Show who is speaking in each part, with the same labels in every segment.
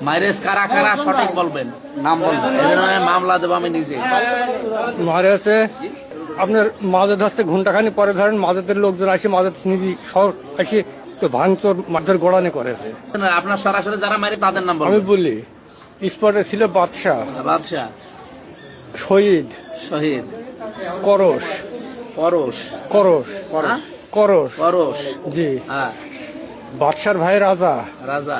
Speaker 1: মাইরেজ কারা কারা সঠিক বলবেন, নাম বলবেন, এই জন্য আমি মামলা দেবো আমি নিজে।
Speaker 2: মারে আছে আপনার মাঝের হচ্ছে ঘন্টাখানি পরে ধরেন মাঝের লোকজন আসে মাঝের নিজে শহর আসে তো ভাঙচুর মাঝের গোড়ানি করেছে।
Speaker 1: আপনার সরাসরি যারা মারে তাদের নাম
Speaker 2: আমি
Speaker 1: বলবেন।
Speaker 2: বলি স্পটে ছিল বাদশাহ,
Speaker 1: বাদশাহ,
Speaker 2: শহীদ,
Speaker 1: শহীদ,
Speaker 2: করস,
Speaker 1: পরশ,
Speaker 2: করস,
Speaker 1: হ্যাঁ?
Speaker 2: করস,
Speaker 1: পরশ,
Speaker 2: জি,
Speaker 1: হ্যাঁ,
Speaker 2: বাদশার ভাই রাজা,
Speaker 1: রাজা,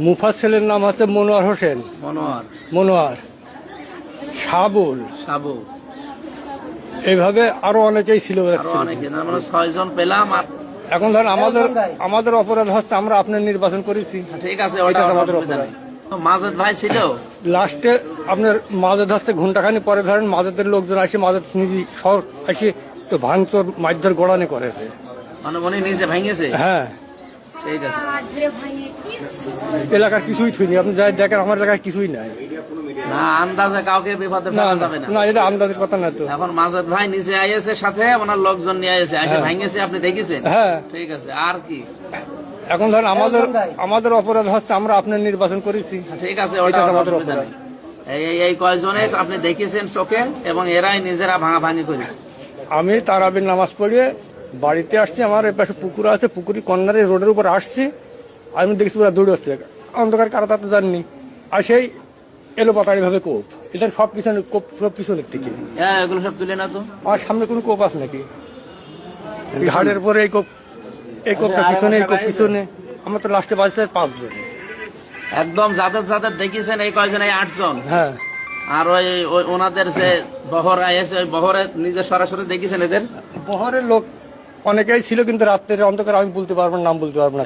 Speaker 2: মুফাস ছেলের নাম হচ্ছে মনোয়ার হোসেন,
Speaker 1: মনোয়ার,
Speaker 2: মনোয়ার, সাবুল,
Speaker 1: সাবু,
Speaker 2: এইভাবে আরো অনেকেই ছিল।
Speaker 1: আরো অনেকে, মানে 6 জন পেলাম। আর
Speaker 2: এখন ধরেন আমাদের অপরাধ হচ্ছে আমরা আপনার নির্বাচন করেছি,
Speaker 1: ঠিক আছে, ওটা
Speaker 2: আমাদের
Speaker 1: অসুবিধা
Speaker 2: অপরাধ।
Speaker 1: নেই। মাজেদ ভাই ছিল,
Speaker 2: লাস্টে আপনার মাঝে ধরতে ঘন্টাখানি পরে ধরেন মাঝের লোকজন আসে মাঝের নিজে শহর আসে তো ভাঙচুর মাঝের গোড়ানি করেছে।
Speaker 1: মানে উনি নিজে ভেঙেছে,
Speaker 2: হ্যাঁ,
Speaker 1: ঠিক আছে।
Speaker 2: এলাকার কিছুই থুইনি, আপনি যাই দেখেন আমার এলাকায় কিছুই নাই।
Speaker 1: না, আন্দাজে কাউকে বিপদে
Speaker 2: না
Speaker 1: ফেলা যাবে না।
Speaker 2: না, এটা আন্দাজের কথা না তো।
Speaker 1: এখন মাজেদ ভাই নিজে আইএসের সাথে ওনার লোকজন নিয়ে আইএসে এসে
Speaker 2: হ্যাঁ।
Speaker 1: ভেঙেছে, আপনি দেখেছেন,
Speaker 2: হ্যাঁ,
Speaker 1: ঠিক আছে। আর কি,
Speaker 2: এখন ধরেন আমাদের অপরাধ হচ্ছে আমরা আপনার নির্বাচন করেছি,
Speaker 1: ঠিক আছে, ওটা
Speaker 2: আমাদের
Speaker 1: অসুবিধা
Speaker 2: অপরাধ।
Speaker 1: নেই। এই কয়জনে আপনি দেখেছেন চোখে, এবং এরাই নিজেরা ভাঙাভাঙি করেছে।
Speaker 2: আমি তারাবির নামাজ পড়িয়ে বাড়িতে আসছি, আমার এই পাশে পুকুর আছে, পুকুরি কর্নারে রোডের উপর আসছি, আমি দেখছি ওরা দৌড়ে আসছে, অন্ধকার কারা তা তো জাননি, আর সেই এলো পাতাড়ি ভাবে কোপ, এটা সব পিছনে কোপ, সব পিছনের দিকে।
Speaker 1: হ্যাঁ, এগুলো সব তুলে না তো।
Speaker 2: আর সামনে কোনো কোপ আছে নাকি? ঘাটের পরে এই কোপটা পিছনে, এই কোপ পিছনে, আমার তো লাস্টে বাজছে 5 জন।
Speaker 1: একদম যাদের যাদের দেখেছেন এই কয়জন, এই 8 জন।
Speaker 2: হ্যাঁ,
Speaker 1: আর ওই ওনাদের যে বহর আইএসে, ওই বহরে নিজে সরাসরি দেখেছেন এদের।
Speaker 2: বহরের লোক অনেকেই ছিল, কিন্তু রাত্রের অন্ধকার আমি বলতে পারবো না, নাম বলতে পারবো না।